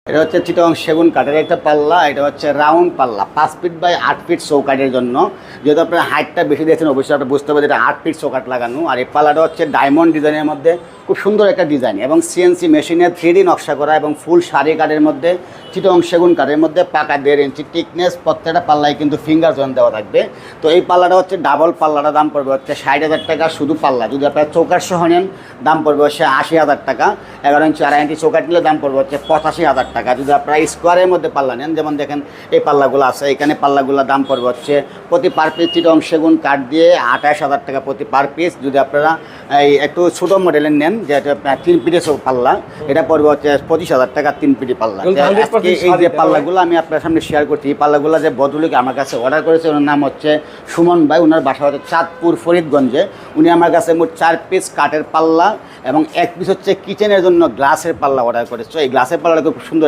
এটা হচ্ছে চিটং সেগুন কাঠের একটা পাল্লা। এটা হচ্ছে রাউন্ড পাল্লা, 5 ফিট বাই 8 ফিট চৌকাঠের জন্য। যেহেতু আপনার হাইটটা বেশি দিয়েছেন, অবশ্যই আপনি বুঝতে পারবেন এটা 8 ফিট চৌকাঠ লাগানো। আর এই পাল্লাটা হচ্ছে ডায়মন্ড ডিজাইনের মধ্যে, খুব সুন্দর একটা ডিজাইন এবং সিএনসি মেশিনে 3D নকশা করা এবং ফুল শাড়ি কাঠের মধ্যে, চিটং সেগুন কাঠের মধ্যে পাকা 1.5 ইঞ্চি টিকনেস। প্রত্যেকটা পাল্লায় কিন্তু ফিঙ্গার জয়েন দেওয়া থাকবে। তো এই পাল্লাটা হচ্ছে ডাবল পাল্লাটা দাম পড়বে হচ্ছে 60,000 টাকা শুধু পাল্লা। যদি আপনার চৌকাঠ সহ নেন দাম পড়বে হচ্ছে 80,000 টাকা। 11 ইঞ্চি 2.5 ইঞ্চি চৌকাঠ নিলে দাম পড়বে হচ্ছে 85,000 টাকা। যদি আপনারা স্কোয়ারের মধ্যে পাল্লা নেন, যেমন দেখেন এই পাল্লাগুলো আছে, এখানে পাল্লাগুলোর দাম পড়বে হচ্ছে প্রতি পার পিস চিটং সেগুন কাঠ দিয়ে 28,000 টাকা প্রতি পার পিস। যদি আপনারা এই একটু ছোটো মডেলের নেন, যেটা আপনার 3 পিটের পাল্লা, এটা পড়বে হচ্ছে 25,000 টাকা 3 পিটি পাল্লা। আজকে এই যে পাল্লাগুলো আমি আপনার সামনে শেয়ার করছি, এই পাল্লাগুলো যে ভদ্রলোক আমার কাছে অর্ডার করেছে, ওনার নাম হচ্ছে সুমন ভাই। ওনার বাসা হচ্ছে চাঁদপুর ফরিদগঞ্জে। উনি আমার কাছে মোট 4 পিস কাঠের পাল্লা এবং 1 পিস হচ্ছে কিচেনের জন্য গ্লাসের পাল্লা অর্ডার করেছে। এই গ্লাসের পাল্লাটা খুব সুন্দর